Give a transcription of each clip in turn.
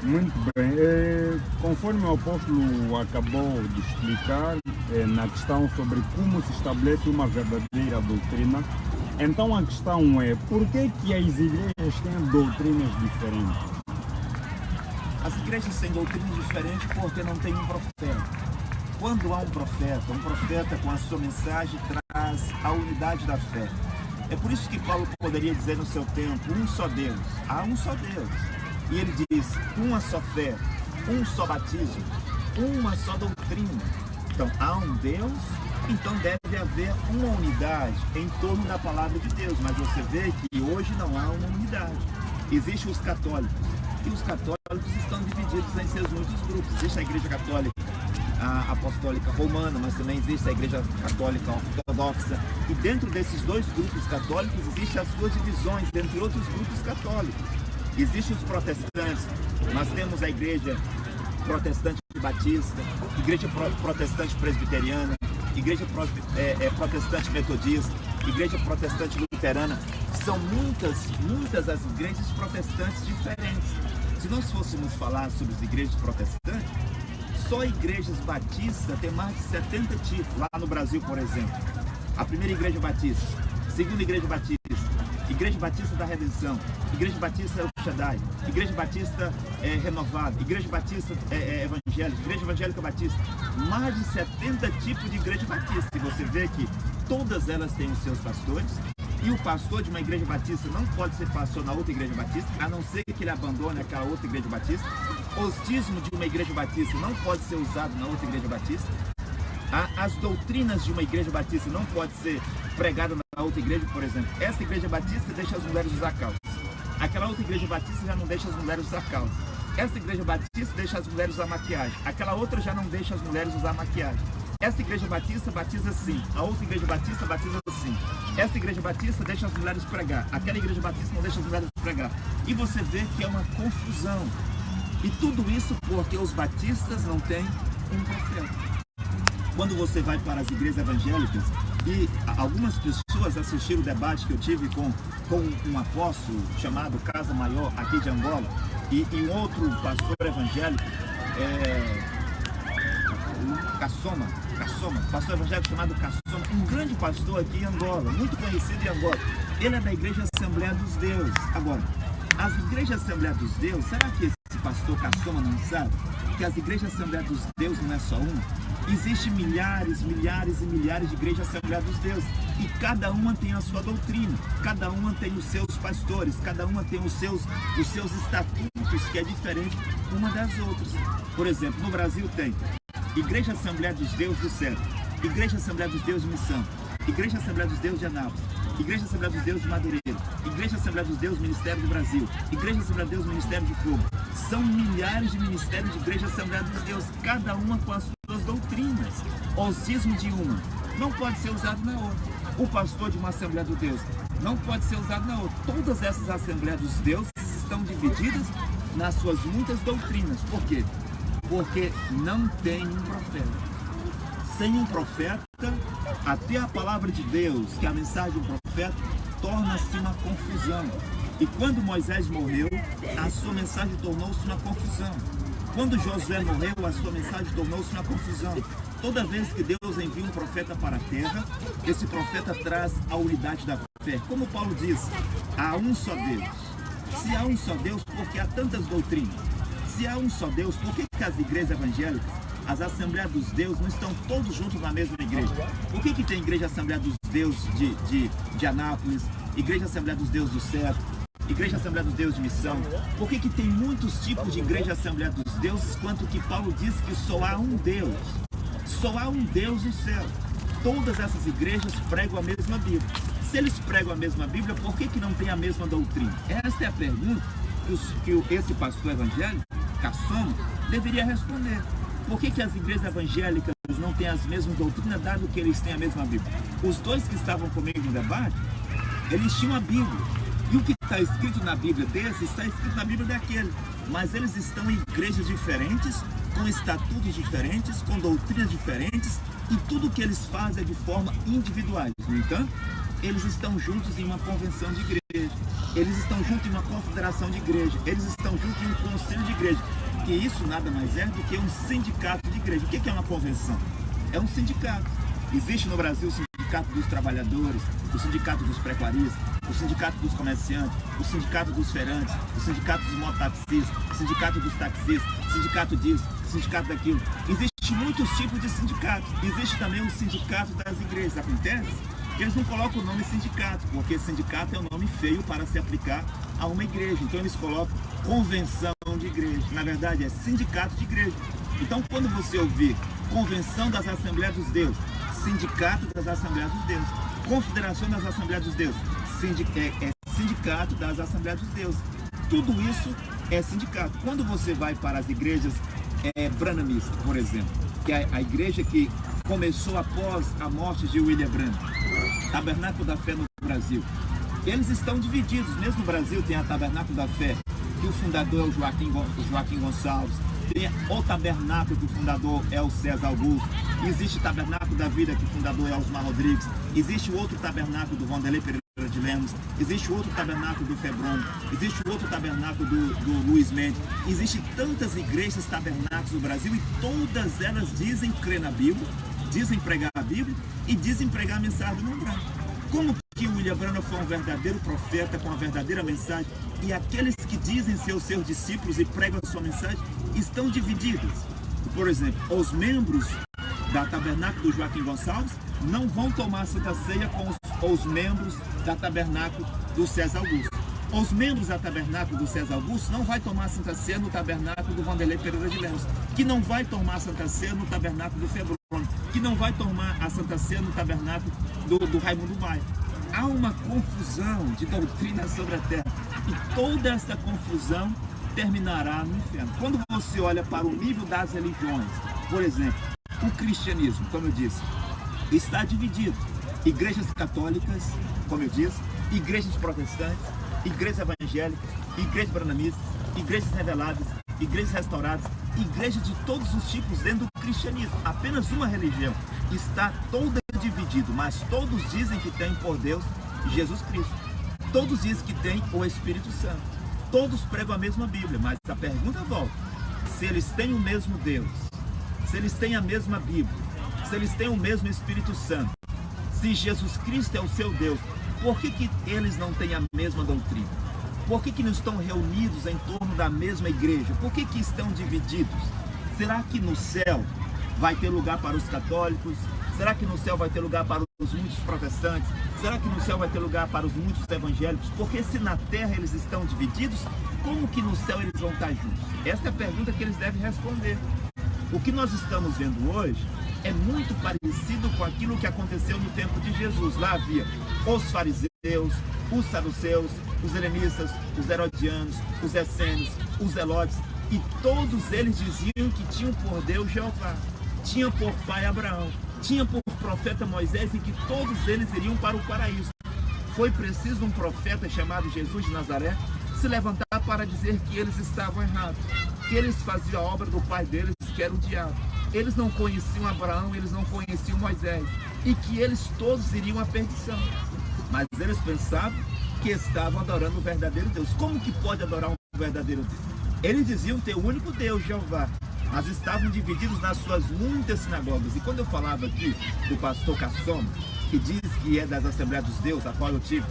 Muito bem. Conforme o apóstolo acabou de explicar, na questão sobre como se estabelece uma verdadeira doutrina, então a questão é, por que as igrejas têm doutrinas diferentes? As igrejas têm doutrinas diferentes porque não tem um profeta. Quando há um profeta com a sua mensagem traz a unidade da fé. É por isso que Paulo poderia dizer no seu tempo, um só Deus. Há um só Deus. E ele diz, uma só fé, um só batismo, uma só doutrina. Então, há um Deus, então deve haver uma unidade em torno da palavra de Deus. Mas você vê que hoje não há uma unidade. Existem os católicos. E os católicos estão divididos em seus muitos grupos. Existe a Igreja Católica a Apostólica Romana, mas também existe a Igreja Católica Ortodoxa. E dentro desses dois grupos católicos existem as suas divisões, dentre outros grupos católicos. Existem os protestantes, nós temos a Igreja Protestante Batista, Igreja Protestante Presbiteriana, Igreja Protestante Metodista, Igreja Protestante Luterana. São muitas as igrejas protestantes diferentes. Se nós fôssemos falar sobre as igrejas protestantes, só igrejas batistas tem mais de 70 tipos. Lá no Brasil, por exemplo, a primeira igreja batista, segunda igreja batista, Igreja Batista da Redenção, Igreja Batista El Shaddai, Igreja Batista Renovada, Igreja Batista Evangélica, Igreja Evangélica Batista, mais de 70 tipos de igreja batista. E você vê que todas elas têm os seus pastores, e o pastor de uma igreja batista não pode ser pastor na outra igreja batista, a não ser que ele abandone aquela outra igreja batista. O dízimo de uma igreja batista não pode ser usado na outra igreja batista. As doutrinas de uma igreja batista não podem ser pregadas na outra igreja, por exemplo. Essa igreja batista deixa as mulheres usar calça. Aquela outra igreja batista já não deixa as mulheres usar calça. Essa igreja batista deixa as mulheres usar maquiagem. Aquela outra já não deixa as mulheres usar maquiagem. Essa igreja batista batiza assim. A outra igreja batista batiza assim. Essa igreja batista deixa as mulheres pregar. Aquela igreja batista não deixa as mulheres pregar. E você vê que é uma confusão. E tudo isso porque os batistas não têm um profeta. Quando você vai para as igrejas evangélicas, e algumas pessoas assistiram o debate que eu tive com um apóstolo chamado Casa Maior, aqui de Angola, e um outro pastor evangélico, pastor evangélico chamado Cassoma, um grande pastor aqui em Angola, muito conhecido em Angola. Ele é da Igreja Assembleia dos Deuses. Agora, as igrejas Assembleia dos Deuses, será que esse pastor Cassoma não sabe que as igrejas Assembleia dos Deuses não é só uma? Existem milhares e milhares de igrejas Assembleia dos Deuses, e cada uma tem a sua doutrina, cada uma tem os seus pastores, cada uma tem os seus estatutos, que é diferente uma das outras. Por exemplo, no Brasil tem Igreja Assembleia dos Deuses do Centro, Igreja Assembleia dos Deuses de Missão, Igreja Assembleia dos Deuses de Anápolis, Igreja Assembleia dos Deuses de Madureira, Igreja Assembleia dos Deuses Ministério do Brasil, Igreja Assembleia dos Deuses Ministério de Fogo. São milhares de ministérios de Igreja Assembleia dos Deuses, cada uma com as suas doutrinas. O dízimo de uma não pode ser usado na outra. O pastor de uma Assembleia dos Deuses não pode ser usado na outra. Todas essas Assembleias dos Deuses estão divididas nas suas muitas doutrinas. Por quê? Porque não tem um profeta. Sem um profeta, até a palavra de Deus, que é a mensagem do profeta, torna-se uma confusão. E quando Moisés morreu, a sua mensagem tornou-se uma confusão. Quando Josué morreu, a sua mensagem tornou-se uma confusão. Toda vez que Deus envia um profeta para a terra, esse profeta traz a unidade da fé. Como Paulo diz, há um só Deus. Se há um só Deus, por que há tantas doutrinas? Se há um só Deus, por que as igrejas evangélicas, as Assembleias dos Deuses, não estão todos juntos na mesma igreja? Por que tem Igreja Assembleia dos Deuses de Anápolis, Igreja Assembleia dos Deuses do Céu, Igreja Assembleia dos Deuses de Missão? Por que tem muitos tipos de Igreja Assembleia dos Deuses, quanto que Paulo diz que só há um Deus? Só há um Deus no céu. Todas essas igrejas pregam a mesma Bíblia. Se eles pregam a mesma Bíblia, por que não tem a mesma doutrina? Esta é a pergunta que esse pastor evangélico, Cassoma, deveria responder. Por que as igrejas evangélicas não têm as mesmas doutrinas, dado que eles têm a mesma Bíblia? Os dois que estavam comigo no debate, eles tinham a Bíblia. E o que está escrito na Bíblia desse, está escrito na Bíblia daquele. Mas eles estão em igrejas diferentes, com estatutos diferentes, com doutrinas diferentes, e tudo que eles fazem é de forma individual. No entanto, eles estão juntos em uma convenção de igreja, eles estão juntos em uma confederação de igreja, eles estão juntos em um conselho de igreja, que isso nada mais é do que um sindicato de igreja. O que é uma convenção? É um sindicato. Existe no Brasil o sindicato dos trabalhadores, o sindicato dos pecuaristas, o sindicato dos comerciantes, o sindicato dos feirantes, o sindicato dos mototaxistas, o sindicato dos taxistas, o sindicato disso, o sindicato daquilo. Existem muitos tipos de sindicatos. Existe também o sindicato das igrejas. Acontece que eles não colocam o nome sindicato, porque sindicato é um nome feio para se aplicar a uma igreja. Então eles colocam convenção de igreja. Na verdade é sindicato de igreja. Então quando você ouvir Convenção das Assembleias dos Deus, Sindicato das Assembleias dos Deus, Confederação das Assembleias dos Deus, Sindicato das Assembleias dos Deus, tudo isso é sindicato. Quando você vai para as igrejas branhamistas, por exemplo, que é a igreja que começou após a morte de William Branham, Tabernáculo da Fé no Brasil, eles estão divididos. Mesmo no Brasil tem a Tabernáculo da Fé, que o fundador é o Joaquim Gonçalves, tem o Tabernáculo, que o fundador é o César Augusto, existe o Tabernáculo da Vida, que o fundador é Osmar Rodrigues, existe o outro Tabernáculo do Vanderlei Pereira de Lemos, existe o outro Tabernáculo do Febron, existe o outro Tabernáculo do Luiz Mendes. Existem tantas igrejas tabernáculos no Brasil e todas elas dizem crer na Bíblia, dizem pregar a Bíblia e dizem pregar a mensagem do William Branham. Como que o William Branham foi um verdadeiro profeta com a verdadeira mensagem e aqueles que dizem ser os seus discípulos e pregam a sua mensagem estão divididos? Por exemplo, os membros da Tabernáculo do Joaquim Gonçalves não vão tomar a Santa Ceia com os membros da Tabernáculo do César Augusto. Os membros da Tabernáculo do César Augusto não vai tomar a Santa Ceia no Tabernáculo do Vanderlei Pereira de Lemos, que não vai tomar a Santa Ceia no Tabernáculo do Febron, que não vai tomar a Santa Ceia no Tabernáculo do Raimundo Maia. Há uma confusão de doutrina sobre a terra e toda essa confusão terminará no inferno. Quando você olha para o nível das religiões, por exemplo, o cristianismo, como eu disse, está dividido. Igrejas católicas, como eu disse, igrejas protestantes, igrejas evangélicas, igrejas branhamistas, igrejas reveladas, igrejas restauradas, igrejas de todos os tipos dentro do cristianismo. Apenas uma religião está toda dividida, mas todos dizem que tem por Deus Jesus Cristo. Todos dizem que tem o Espírito Santo. Todos pregam a mesma Bíblia, mas a pergunta volta: se eles têm o mesmo Deus, se eles têm a mesma Bíblia, se eles têm o mesmo Espírito Santo, se Jesus Cristo é o seu Deus, por que eles não têm a mesma doutrina? Por que não estão reunidos em torno da mesma igreja? Por que estão divididos? Será que no céu vai ter lugar para os católicos? Será que no céu vai ter lugar para os muitos protestantes? Será que no céu vai ter lugar para os muitos evangélicos? Porque se na terra eles estão divididos, como que no céu eles vão estar juntos? Esta é a pergunta que eles devem responder. O que nós estamos vendo hoje é muito parecido com aquilo que aconteceu no tempo de Jesus. Lá havia os fariseus, os saduceus, os helenistas, os herodianos, os essênios, os zelotes, e todos eles diziam que tinham por Deus Jeová, tinham por pai Abraão, tinham por profeta Moisés, e que todos eles iriam para o paraíso. Foi preciso um profeta chamado Jesus de Nazaré se levantar para dizer que eles estavam errados, que eles faziam a obra do pai deles, que era o diabo. Eles não conheciam Abraão, eles não conheciam Moisés, e que eles todos iriam à perdição. Mas eles pensavam que estavam adorando o verdadeiro Deus. Como que pode adorar um verdadeiro Deus? Eles diziam ter o único Deus, Jeová, mas estavam divididos nas suas muitas sinagogas. E quando eu falava aqui do pastor Cassoma, que diz que é das Assembleias dos Deus, a qual eu tive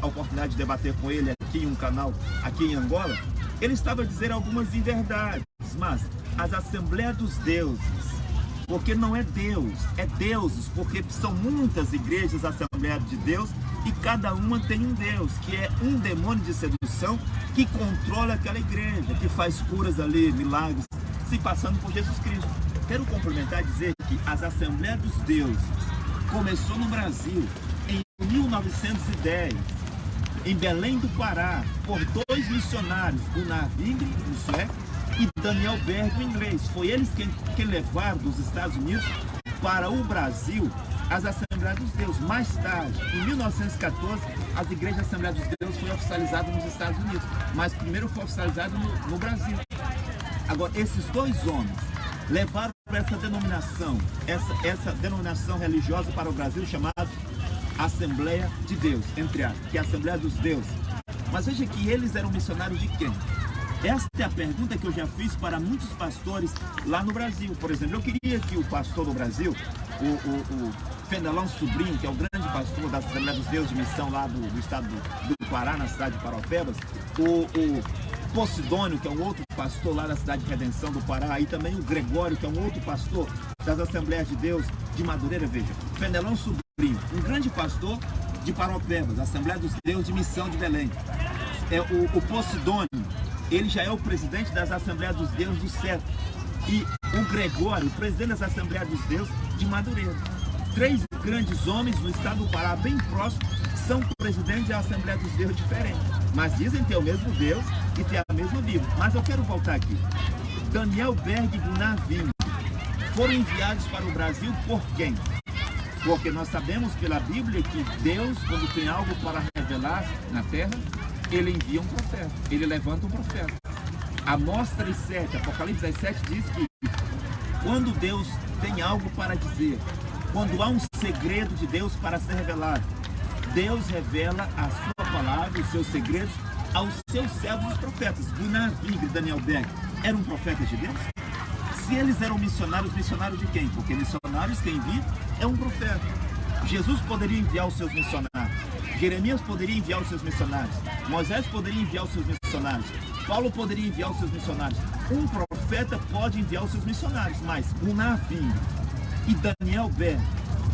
a oportunidade de debater com ele aqui em um canal aqui em Angola, ele estava a dizer algumas inverdades, mas as Assembleias dos Deuses, porque não é Deus, é deuses, porque são muitas igrejas Assembleias de Deus e cada uma tem um Deus, que é um demônio de sedução que controla aquela igreja, que faz curas ali, milagres, se passando por Jesus Cristo. Quero complementar e dizer que as Assembleias dos Deuses começou no Brasil em 1910, em Belém do Pará, por dois missionários, Gunnar Wingren, no sueco, e Daniel Berg, o inglês. Foi eles que levaram dos Estados Unidos para o Brasil as Assembleias dos Deus. Mais tarde, em 1914, as igrejas Assembleias dos Deus foi oficializada nos Estados Unidos, mas primeiro foi oficializado no Brasil. Agora, esses dois homens levaram essa denominação religiosa para o Brasil, chamada Assembleia de Deus, entre aspas, que é a Assembleia dos Deuses. Mas veja que eles eram missionários de quem? Esta é a pergunta que eu já fiz para muitos pastores lá no Brasil. Por exemplo, eu queria que o pastor do Brasil, o Fenelon Sobrinho, que é o grande pastor da Assembleia dos Deuses de Missão lá do estado do Pará, na cidade de Paropebas, o Posidônio, que é um outro pastor lá da cidade de Redenção do Pará, e também o Gregório, que é um outro pastor das Assembleias de Deus de Madureira, veja, Fenelon Sobrinho, um grande pastor de Paropebas, Assembleia dos Deuses de Missão de Belém. O Posidônio, ele já é o presidente das Assembleias dos Deuses do Certo. E o Gregório, o presidente das Assembleias dos Deuses de Madureira. 3 grandes homens no estado do Pará, bem próximo, são presidentes da Assembleia dos Deuses diferentes. Mas dizem ter o mesmo Deus e ter a mesma Bíblia. Mas eu quero voltar aqui. Daniel Berg e Gunnar Wing foram enviados para o Brasil por quem? Porque nós sabemos pela Bíblia que Deus, quando tem algo para revelar na terra, ele envia um profeta, ele levanta um profeta. Amós 3:7, Apocalipse 17 diz que quando Deus tem algo para dizer, quando há um segredo de Deus para ser revelado, Deus revela a sua palavra, os seus segredos, aos seus servos, os profetas. Gunnar Wing e Daniel Berg eram profetas de Deus? Se eles eram missionários, missionários de quem? Porque missionários, quem envia é um profeta. Jesus poderia enviar os seus missionários. Jeremias poderia enviar os seus missionários. Moisés poderia enviar os seus missionários. Paulo poderia enviar os seus missionários. Um profeta pode enviar os seus missionários, mas Gunnar Wing e Daniel Berg,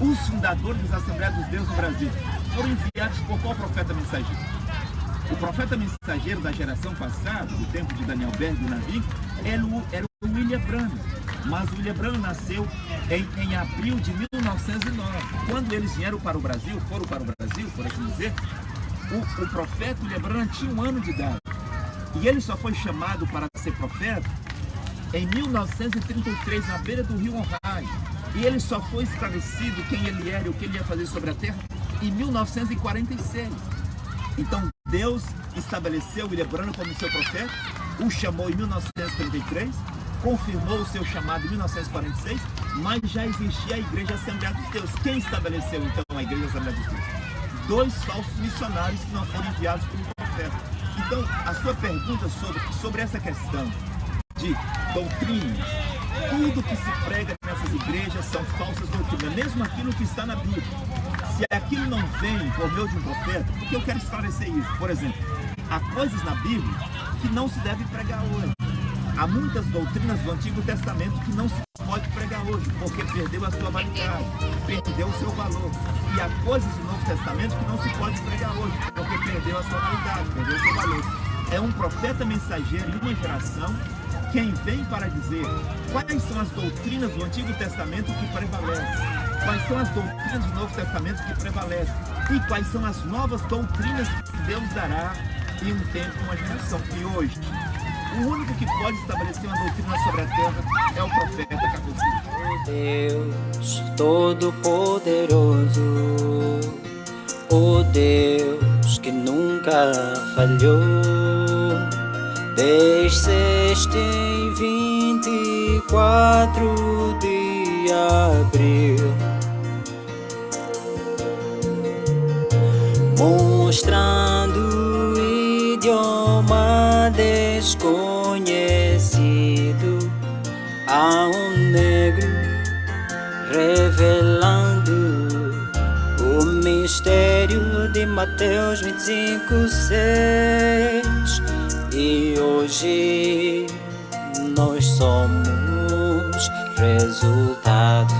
os fundadores das Assembleias dos Deuses do Brasil, foram enviados por qual profeta mensageiro? O profeta mensageiro da geração passada, do tempo de Daniel Berg e Gunnar Wing, era o William Branham. Mas o William Branham nasceu em abril de 1909. Quando eles vieram para o Brasil, foram para o Brasil, por assim dizer, o profeta William Branham tinha 1 ano de idade. E ele só foi chamado para ser profeta em 1933, na beira do rio Ohio. E ele só foi esclarecido quem ele era e o que ele ia fazer sobre a terra em 1946. Então Deus estabeleceu William Branham como seu profeta, o chamou em 1933, confirmou o seu chamado em 1946, mas já existia a Igreja Assembleia dos Deuses. Quem estabeleceu então a Igreja Assembleia dos Deuses? 2 falsos missionários que não foram enviados por um profeta. Então a sua pergunta sobre essa questão de doutrinas, tudo que se prega nessas igrejas são falsas doutrinas, mesmo aquilo que está na Bíblia. Se aquilo não vem por meio de um profeta, porque eu quero esclarecer isso. Por exemplo, há coisas na Bíblia que não se deve pregar hoje. Há muitas doutrinas do Antigo Testamento que não se pode pregar hoje, porque perdeu a sua validade, perdeu o seu valor. E há coisas do Novo Testamento que não se pode pregar hoje, porque perdeu a sua validade, perdeu o seu valor. É um profeta mensageiro em uma geração quem vem para dizer quais são as doutrinas do Antigo Testamento que prevalecem, quais são as doutrinas do Novo Testamento que prevalecem e quais são as novas doutrinas que Deus dará em um tempo, uma geração. E hoje, o único que pode estabelecer uma doutrina sobre a terra é o profeta Cacuzinho. Deus Todo-Poderoso, o Deus que nunca falhou, desceste em 24 de abril, mostrando o idioma desconhecido a um negro, revelando o mistério de Mateus 25:6. E hoje nós somos resultado